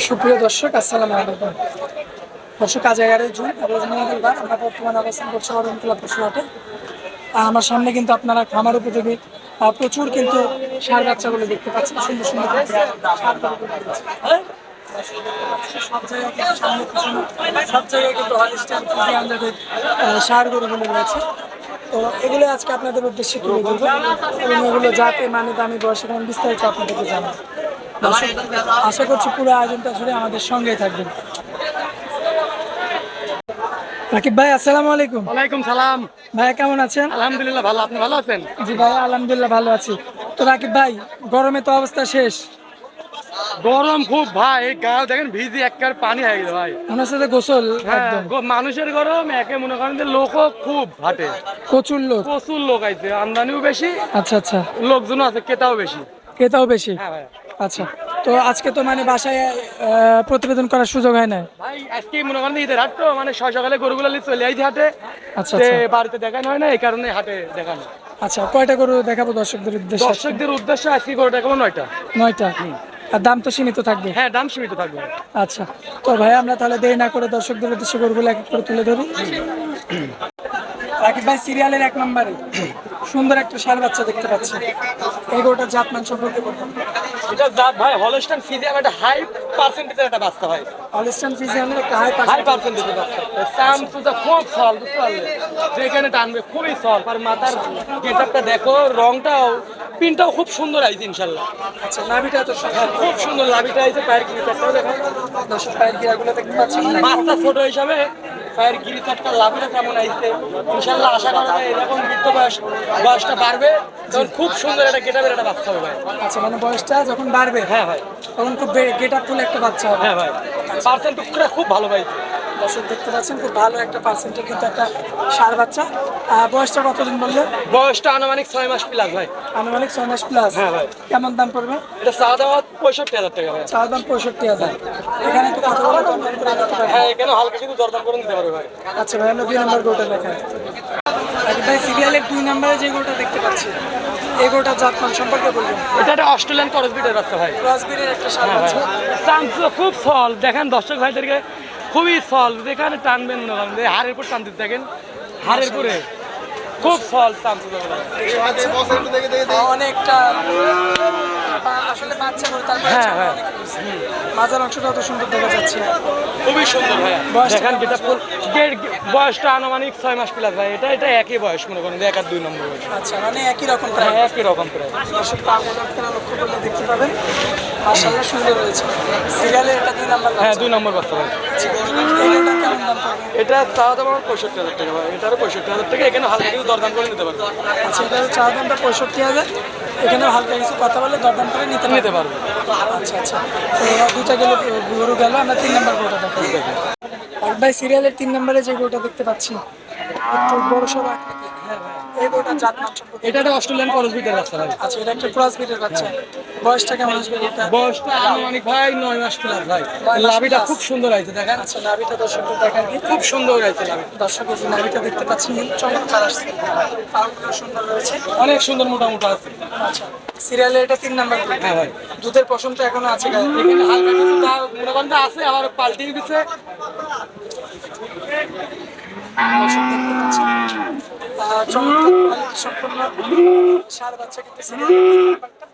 সুপ্রিয় দর্শক, আসসালামু আলাইকুম। দর্শক, আজ 11 জুন, রোজ মঙ্গলবার। আমরা বর্তমানে অবস্থান করছি অরণকুলা পশুহাটে। আমার সামনে কিন্তু আপনারা খামার উপযোগী প্রচুর কিন্তু ষাঁড় বাচ্চাগুলো দেখতে পাচ্ছেন। সুন্দর সুন্দর কিন্তু ষাঁড় গরুগুলো রয়েছে। সব জায়গায় কিন্তু সামনে পিছনে সব জায়গায় কিন্তু হলিস্টাইন ফ্রিজিয়ান জাতের ষাঁড় গরুগুলো রয়েছে। তো এগুলো আজকে আপনাদের উদ্দেশ্যে তুলে ধরবো এবং এগুলো যাতে মানে দামি বয়সে এবং বিস্তারিত আপনাদেরকে জানাবো। দর্শক, আশা করছি পুরো আয়োজনটা জুড়ে আমাদের সঙ্গেই থাকবেন। রাকিব ভাই, আসসালামু আলাইকুম। ওয়ালাইকুম সালাম। ভাইয়া কেমন আছেন? আলহামদুলিল্লাহ ভালো, আপনি ভালো আছেন? জি ভাইয়া, আলহামদুলিল্লাহ ভালো আছি। তো রাকিব ভাই, গরমে তো অবস্থা শেষ। গরম খুব ভাই, এই গা দেখেন ভিজি একবার পানি হয়ে গেছে ভাই। মনে হচ্ছে যে গোসল হ্যাঁ, একদম। মানুষের গরম একে মনে করেন যে লোকও খুব হাটে, প্রচুর লোক। প্রচুর লোক আইছে, আমদানিও বেশি, আচ্ছা আচ্ছা, লোকজনও আছে, ক্রেতাও বেশি। ক্রেতাও বেশি। হ্যাঁ ভাই। আচ্ছা, তো আজকে তো মানে বাসায় প্রতিবেদন করার সুযোগ হয় না। ভাই আজকে মনে করেন ঈদের হাট তো, মানে সকালে গরুগুলো নিয়ে চলে আইছি হাটে। আচ্ছা তে আচ্ছা বাড়িতে দেখানো হয় না, এই কারণে হাটে দেখানো। আচ্ছা, কয়টা গরু দেখাবো দর্শকদের উদ্দেশ্যে? দর্শকদের উদ্দেশ্যে আজকে গরু দেখাবো 9টা। 9টা। আর দাম তো সীমিত থাকবে? হ্যাঁ, দাম সীমিত থাকবে। আচ্ছা, তো ভাই আমরা তাহলে দেরি না করে দর্শকদের উদ্দেশ্যে গরুগুলো এক এক করে তুলে ধরি। রাকিব ভাই, সিরিয়ালের 1 নম্বরে সুন্দর একটা ষাঁড় বাচ্চা দেখতে পাচ্ছি। এই গরুটার জাতমান সম্পর্কে বলুন। এটা জাত ভাই হলস্টাইন ফ্রিজিয়ান, একটা হাই পার্সেন্টেজের একটা বাচ্চা ভাই। হলস্টাইন ফ্রিজিয়ানের একটা হাই হাই পার্সেন্টেজের বাচ্চা। সাম সুজা খুব সল, বুঝতে পারলে? যেখানে টানবে খুবই সল। আর মাথার গেটআপটা দেখো, রংটাও পিনটাও খুব সুন্দর আইছে ইনশাআল্লাহ। আচ্ছা, নাভিটা তো হ্যাঁ, খুব সুন্দর লাভিটা আইছে, পায়ের গিরিটাও দেখো। দর্শক, পায়ের গিরাগুলো দেখতে পাচ্ছি। বাচ্চা ছোট হিসাবে পায়ের গিরিটাটা লাভিটা কেমন আইছে ইনশাআল্লাহ আশা করা যায় এরকম বৃদ্ধ বয়সটা বাড়বে তখন খুব সুন্দর একটা গেটআপের একটা বাচ্চা হবে ভাই। আচ্ছা, মানে বয়সটা যখন বাড়বে, হ্যাঁ ভাই, তখন খুব গেট আপ ফুল একটা বাচ্চা হবে। হ্যাঁ ভাই, পার্সেন্টটা খুব ভালো ভাই। দর্শক দেখতে পাচ্ছেন, খুব ভালো একটা পার্সেন্টের কিন্তু একটা ষাঁড় বাচ্চা। বয়সটা কতদিন বললে? বয়সটা আনুমানিক 6 মাস প্লাস ভাই। আনুমানিক 6 মাস প্লাস। হ্যাঁ ভাই। কেমন দাম পড়বে? এটা চাওয়া দাওয়া 65,000 টাকা ভাই। চার দাম 65,000। এখানে তো কথা বলে দরদাম করে নিতে পারবে। হ্যাঁ, এখানে হালকা কিন্তু দরদাম করে নিতে পারবে ভাই। আচ্ছা ভাই, আমরা 2 নম্বর গরুটা দেখাই। ভাই, সিরিয়ালের 2 নম্বরে যে গরুটা দেখতে পাচ্ছি, এই গরুটার জাতমান সম্পর্কে বলবেন। এটা একটা অস্ট্রেলিয়ান ক্রস ব্রিডের বাচ্চা ভাই। ক্রসবিটের একটা ষাঁড় হ্যাঁ বাচ্চা। ভাই, চান্স খুব সল, দেখেন দর্শক ভাইদেরকে খুবই সল, যেখানে টানবেন না হাড়ের পর টানতে দেখেন, হাড়ের পরে খুব সল চান্স। অনেকটা আসলে বাচ্চা গরু, তারপরে হ্যাঁ, চামড়া হ্যাঁ। অনেক রয়েছে। মাজার অংশটা অত সুন্দর দেখা যাচ্ছে। খুবই সুন্দর ভাই। বয়সটা দেখেন কেমন যেটা আসবে? বয়সটা আনুমানিক 6 মাস প্লাস ভাই। এটা একই বয়স মনে করেন, 1 আর 2 নম্বর বয়স। আচ্ছা, মানে একই রকম প্রায়। হ্যাঁ, একই রকম প্রায়। দর্শক, পাগুলো আপনারা লক্ষ্য করলে দেখতে পাবেন, মাশাআল্লাহ সুন্দর রয়েছে। সিরিয়ালের এটা 2 নাম্বার হ্যাঁ, বাচ্চা। 2 নম্বর বাচ্চা ভাই। এই গরুটার কেমন দাম পড়বে? এটা চাওয়া দাম 65,000 টাকা ভাই। এটারও 65,000 টাকা, এখানে হালকা কিছু দরদাম করে নিতে পারবে। আচ্ছা, এটার চার দামটা 65,000। এখানেও হালকা কিছু কথা বলে দরদাম করে নিতে নিতে পারবে। পারবে। আচ্ছা আচ্ছা, তো এবার দুটা গেল, গরু গেল। আমরা 3 নাম্বার গরুটা দেখাই। ভাই, সিরিয়ালের 3 নম্বরে যে গরুটা দেখতে পাচ্ছি, একটু বড় সড়ো আকৃতির। এই গরুটার জাতমান সম্পর্কে। এটা একটা অস্ট্রেলিয়ান ক্রস ব্রিডের বাচ্চা ভাই। আচ্ছা, এটা একটা ক্রস ব্রিডের বাচ্চা। বয়সটা কেমন আসবে এটা? বয়সটা আনুমানিক ভাই 9 মাস প্লাস ভাই। 9 মাস লাভিটা plus। খুব সুন্দর আছে, দেখেন আচ্ছা, নাভিটা দর্শকদের দেখার কি খুব সুন্দর আছে লাভি। দর্শকের যে নাভিটা দেখতে পাচ্ছি, চমৎকার আসছে। পাগুলো সুন্দর রয়েছে। অনেক সুন্দর মোটা মোটা আছে। আচ্ছা, সিরিয়ালে এটা 3 নাম্বার গরু। হ্যাঁ ভাই, দুধের পশম তো এখনো আছে গায়ে। এখানে হালকা কিছু তার মনে করেন যে আছে, আবার পাল্টিয়ে দিচ্ছে। দর্শক দেখতে পাচ্ছেন, চমৎকার কোয়ালিটি সম্পন্ন ষাঁড় বাচ্চা কিন্তু সিরিয়ালের 3 নাম্বারটা।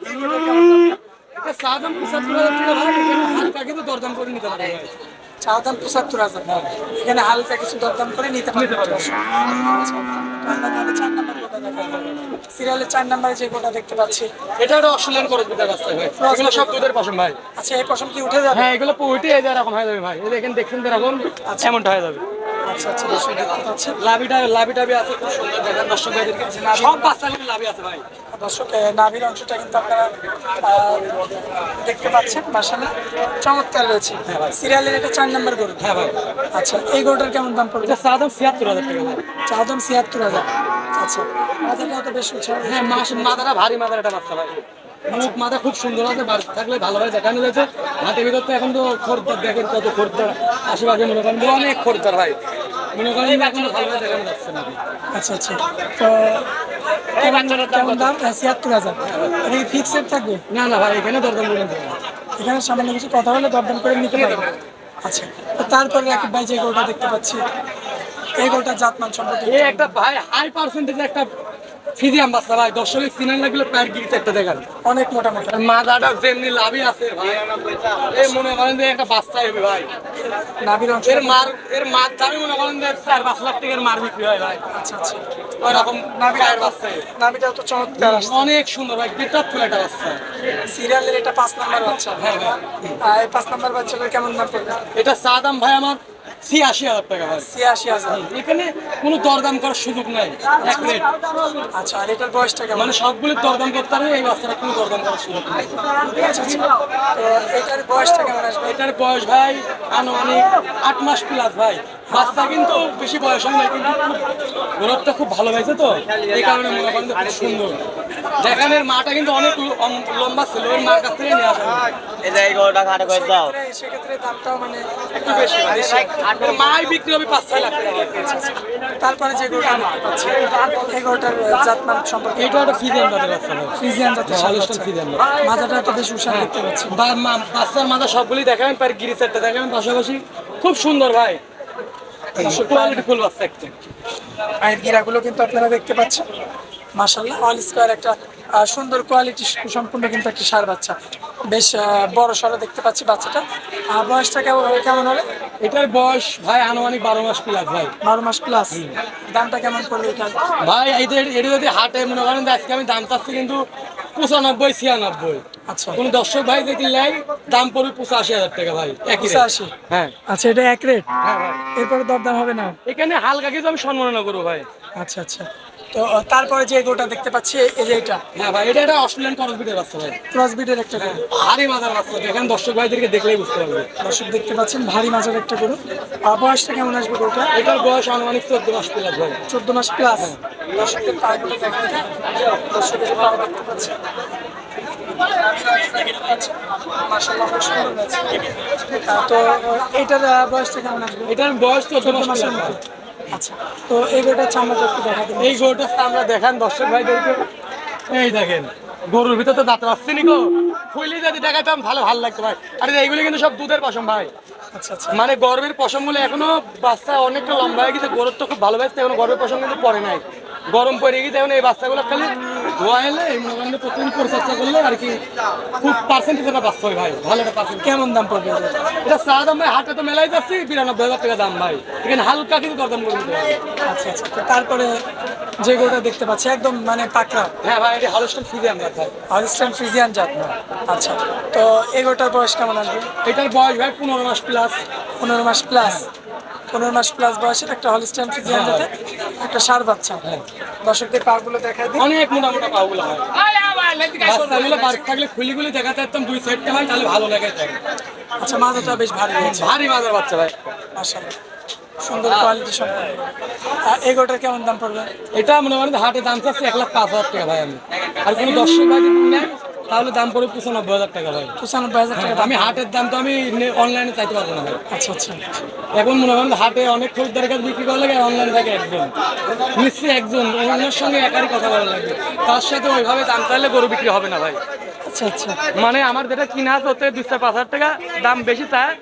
এই গরুটার কেমন দাম পড়বে? এটা চা দাম 75,000 টাকা ভাই। এখানে হালকা কিন্তু দরদাম করে নিতে পারবে ভাই। চা দাম 75,000। এখানে হালকা কিছু দরদাম করে নিতে পারবে। আচ্ছা, আমরা তাহলে 4 নাম্বার গরুটা দেখাবো। সিরিয়ালের 4 নাম্বারে যে গরুটা দেখতে পাচ্ছি, এটা একটা অস্ট্রেলিয়ান ক্রস ব্রিডের বাচ্চা ভাই। এগুলো সব দুধের পশম ভাই। আচ্ছা, এই পশম কি উঠে যাবে? হ্যাঁ, এগুলো পুইটে এরকম হয়ে যাবে ভাই। এই দেখেন, দেখছেন এরকম এমনটা হয়ে যাবে। আচ্ছা আচ্ছা, দর্শক দেখতে পাচ্ছেন। লাভিটাবি আছে খুব সুন্দর, দেখেন দর্শক ভাইদেরকে সব বাচ্চাগুলো লাভি আছে ভাই। দর্শক, নাভির অংশটা কিন্তু আপনারা দেখতে পাচ্ছেন, মাশাআল্লাহ চমৎকার রয়েছে। সিরিয়ালের এটা 4 নাম্বার গরু। হ্যাঁ ভাই, আচ্ছা, এই গরুটার কেমন দাম পড়বে? এটা চা দাম 76,000 টাকা ভাই। চা দাম 76,000। আচ্ছা, মাথাটাও তো বেশ উঁচা। হ্যাঁ, মাথাটা ভারী মাথার একটা বাচ্চা ভাই। মুখ মাথা খুব সুন্দর আছে, বাড়িতে থাকলে ভালোভাবে দেখানো যাচ্ছে। হাতের ভিতর তো এখন তো খরিদ্দার, দেখেন কত খরিদ্দার আশেপাশে, মনে করেন অনেক খরিদ্দার ভাই। মনে করেন এখনো ভালোভাবে দেখানো যাচ্ছে না। আচ্ছা আচ্ছা, তো কেমন দাম? 76,000। এটা কি ফিক্সড থাকবে? না না ভাই, এখানে দরদাম করে নিতে হবে। এখানে সামান্য কিছু কথা হলে দরদাম করে নিতে পারবো। আচ্ছা, তো তারপরে রাকিব ভাই যে গরুটা দেখতে পাচ্ছি, এই গরুটার জাতমান সম্পর্কে এই একটা ভাই হাই পার্সেন্টেজ একটা ফিজিয়াম বাচ্চা ভাই, দর্শকের সিনান লাগলে প্যার গিরিতে একটা দেখান। অনেক মোটামুটি। মাদাটা যেমনি লাভই আছে ভাই, এই মনে করেন যে একটা বাচ্চা হবে ভাই। নাভির অংশ। এর মার দামই মনে করেন যে 4-5 লাখ টাকার মার বিক্রি হয় ভাই। আচ্ছা আচ্ছা, ওই রকম গায়ের বাচ্চা, নাভিটাও তো চমৎকার আসছে। অনেক সুন্দর ভাই, গেটআপ ফুল একটা বাচ্চা। সিরিয়ালের এটা 5 নাম্বার বাচ্চা। হ্যাঁ ভাই, আর এই 5 নাম্বার বাচ্চাটার কেমন দাম পড়বে? এটা চা দাম ভাই আমার 86,000 টাকা ভাই। 86,000। এখানে কোনো দরদাম করার সুযোগ নাই, এক রেট। আচ্ছা, আর এটার বয়সটা কেমন? মানে সবগুলো দরদাম করতে হবে, এই বাচ্চাটা কোনো দরদাম করার সুযোগ নেই। আচ্ছা আচ্ছা, তো এটার বয়সটা কেমন আসবে? এটার বয়স ভাই আনুমানিক 8 মাস প্লাস ভাই। বাচ্চা কিন্তু বেশি বয়স হয় না, কিন্তু গরবটা খুব ভালো হয়েছে তো, এই কারণে মনে করেন যে খুব সুন্দর। যেখানের মাটা কিন্তু অনেক লম্বা ছিল, ওই মার কাছ থেকে নিয়ে আসা হয়। সেক্ষেত্রে দামটাও মানে একটু বেশি ভাই। এর মাই বিক্রি হবে 5-6 লাখ টাকা ভাই। তারপরে যে গরুটা দেখতে পাচ্ছি, এই গরুটার জাতমান সম্পর্কে। এটা একটা ফিজিয়ান জাতের বাচ্চা ভাই, ফ্রিজিয়ান জাতের সার হলস্টাইন বাচ্চা। ফিজিয়ান। মাথাটা তো বেশ উষা দেখতে পাচ্ছি। বাচ্চার মাথা সবগুলি দেখাবেন, পার গিরি সেটটা দেখাবেন পাশাপাশি, খুব সুন্দর ভাই, কোয়ালিটি ফুল বাচ্চা একটা। পায়ের গিরাগুলো কিন্তু আপনারা দেখতে পাচ্ছেন, মাশাআল্লাহ অল স্কয়ার একটা সুন্দর কোয়ালিটি সম্পূর্ণ কিন্তু একটা ষাঁড় বাচ্চা। বেশ বড় সড়ো দেখতে পাচ্ছি বাচ্চাটা। বয়সটা কেমন হবে? এটার বয়স ভাই আনুমানিক 12 মাস প্লাস ভাই। 12 মাস প্লাস। দামটা কেমন পড়বে এটার? ভাই এটা যদি হাটে মনে করেন যে আজকে আমি দাম চাচ্ছি কিন্তু 95-96। আচ্ছা, কোন দর্শক ভাই যদি নেয় দাম পড়বে 85,000 টাকা ভাই, একই rate। 85। হ্যাঁ আচ্ছা, এটা এক রেট। হ্যাঁ ভাই, এরপরে দরদাম হবে না? এখানে হালকা কিছু আমি সম্মাননা করবো ভাই। আচ্ছা আচ্ছা, তো তারপরে যে গরুটা দেখতে পাচ্ছি, এই যে এটা হ্যাঁ ভাই, এটা একটা অস্ট্রেলিয়ান ক্রস বিটের বাচ্চা ভাই, ক্রস বিটের একটা গরু। হাড়ি মাথার বাচ্চা, দেখেন দর্শক ভাইদেরকে দেখলেই বুঝতে পারবে। দর্শক দেখতে পাচ্ছেন ভারী মাছের একটা গরু। বয়সটা কেমন আসবে গরুটা? এটার বয়স আনুমানিক 14 মাস প্লাস ভাই। 14 মাস প্লাস। দর্শকদের পাগুলো দেখা যায়, দর্শকের যে পা দেখতে পাচ্ছেন, মাশাআল্লাহ খুব সুন্দর আছে। তো এটার বয়সটা কেমন আসবে? এটার বয়স 14 মাস মাসের প্লাস। মতো। আচ্ছা, তো এই গরুটার চামড়াটা একটু দেখা দিন। এই গরুটা আমরা দেখান দর্শক ভাইদেরকে, এই দেখেন গরুর ভিতর তো দাঁত আসছে নিকো, খুইলে যদি দেখাতাম ভালো লাগতো ভাই। আরে এইগুলি কিন্তু সব দুধের পশম ভাই, আচ্ছা আচ্ছা, মানে গর্বের পশম গুলো এখনো বাচ্চা অনেকটা লম্বা হয়ে গেছে, গরুর তো খুব ভালো বাঁচতে, এখনো গর্বের পশম কিন্তু পরে নাই, গরম পড়ে গেছে। এখন এই বাচ্চাগুলো খালি ধোয়া এলে এই মনে করেন প্রতিদিন পরিচর্যা করলে আর কি খুব পার্সেন্টেজ একটা বাচ্চা হয় ভাই, ভালো একটা পার্সেন্ট। কেমন দাম পড়বে এটা? এটা চা দাম ভাই, হাটে তো মেলাই যাচ্ছি 92,000 টাকা দাম ভাই, এখানে হালকা কিন্তু দরদাম করে দিতে হবে। আচ্ছা আচ্ছা, তো তারপরে যে গরুটা দেখতে পাচ্ছি একদম মানে পাকড়া, হ্যাঁ ভাই, এটা হলস্টাইন ফ্রিজিয়ান জাত ভাই। হলস্টাইন ফ্রিজিয়ান জাত। আচ্ছা, তো এই গরুটার বয়স কেমন আসবে? এটার বয়স ভাই 15 মাস প্লাস। 15 মাস প্লাস। 15 মাস প্লাস বয়সের একটা হলস্টাইন ফ্রিজিয়ান জাতের একটা ষাঁড় বাচ্চা। দর্শকদের পাগুলো দেখাই দিই। অনেক মোটা পাগুলো হয়, বাচ্চাগুলো বার থাকলে খুলিগুলি দেখাতে একদম 2 সাইডটা হয়, তাহলে ভালো লাগে। আচ্ছা, মাথাটা বেশ ভারী হয়েছে, ভারী মাজার বাচ্চা ভাই। মাশাআল্লাহ সুন্দর কোয়ালিটি সম্পন্ন। এই গরুটার কেমন দাম পড়বে? এটা মনে করেন হাটে দাম চাচ্ছি 1,05,000 টাকা ভাই আমি, আর কোনো দর্শক ভাই যদি নেয় তাহলে দাম পড়বে 95,000 টাকা ভাই। 95,000 টাকা দাম। আমি হাটের দাম তো আমি অনলাইনে চাইতে পারবো না ভাই। আচ্ছা আচ্ছা, এখন মনে করেন হাটে অনেক খরিদ্দারের কাছে বিক্রি করা লাগে, অনলাইনে থাকে একজন, নিশ্চয়ই একজন অন্যের সঙ্গে একারই কথা বলা লাগবে, তার সাথে ওইভাবে দাম চাইলে গরু বিক্রি হবে না ভাই। আচ্ছা আচ্ছা, মানে আমার যেটা কিনা আছে ওতে 2-5,000 টাকা দাম বেশি চায়,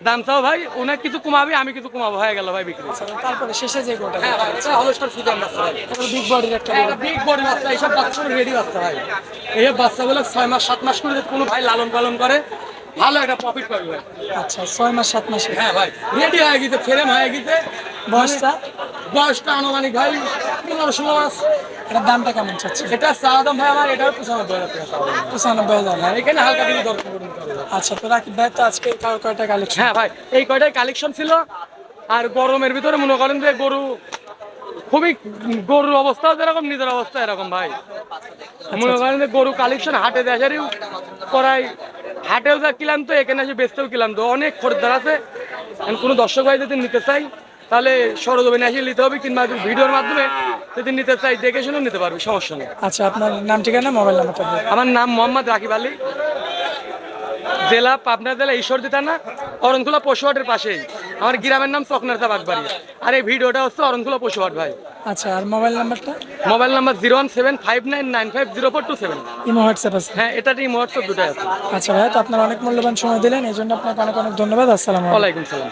দাম চাও ভাই ওনার কিছু কমাবে, আমি কিছু কমাবো, হয়ে গেল ভাই বিক্রি। আচ্ছা, তারপরে শেষে যে গরুটা হ্যাঁ ভাই, এটা হলস্টাইন ফ্রিজিয়ান বাচ্চা ভাই, বিগ বডির একটা গরু। বিগ বডি বাচ্চা, এইসব বাচ্চাগুলো রেডি বাচ্চা ভাই। এই বাচ্চাগুলো 6 মাস 7 মাস করে যদি কোনো ভাই লালন পালন করে ভালো একটা প্রফিট পাবে ভাই। আচ্ছা, 6 মাস 7 মাসে। হ্যাঁ ভাই, রেডি হয়ে গেছে, ফ্রেম হয়ে গেছে। বয়সটা আনুমানিক ভাই 15-16 মাস। এটার দামটা কেমন চাচ্ছে? এটা চা দাম ভাই আমার, এটাও 95,000 টাকা চাওয়া দাম। 95,000। হ্যাঁ, এখানে হালকা কিছু দরকার পড়বে। আচ্ছা, তো রাকিব ভাই তো আজকে কয়টা কালেকশন? হ্যাঁ ভাই, এই কয়টাই কালেকশন ছিল। আর গরমের ভিতরে মনে করেন যে গরু খুবই, গরুর অবস্থাও যেরকম নিজের অবস্থা এরকম ভাই, মনে করেন যে গরু কালেকশন হাটে দেশারিও করাই, হাটেও যা কিলাম তো এখানে এসে বেচতেও কিলাম তো, অনেক খরিদ্দার আছে। কোনো দর্শক ভাই যদি নিতে চাই তাহলে সরজমিনে এসে নিতে হবে, কিংবা ভিডিওর মাধ্যমে যদি নিতে চাই দেখে শুনেও নিতে পারবি, সমস্যা নেই। আচ্ছা, আপনার নাম ঠিকানা মোবাইল নাম্বারটা দিন। আমার নাম মোহাম্মদ রাকিব আলী, জেলা পাবনা, জেলা ঈশ্বরদী থানা, অরণখোলা পশুহাটের পাশেই। আমার গ্রামের নাম চকনারচা বাগবাড়িয়া, আর এই ভিডিওটা হচ্ছে অরণখোলা পশুহাট ভাই। আচ্ছা, আর মোবাইল নাম্বারটা? Mobile number 01759950427। ইমো হোয়াটসঅ্যাপ আছে? হ্যাঁ, এটাতেই হোয়াটসঅ্যাপ দুটাই আছে। আচ্ছা ভাই, তো আপনার অনেক মূল্যবান সময় দিলেন, এই জন্য আপনাকে অনেক অনেক ধন্যবাদ। আসসালামু আলাইকুম। ওয়ালাইকুম সালাম।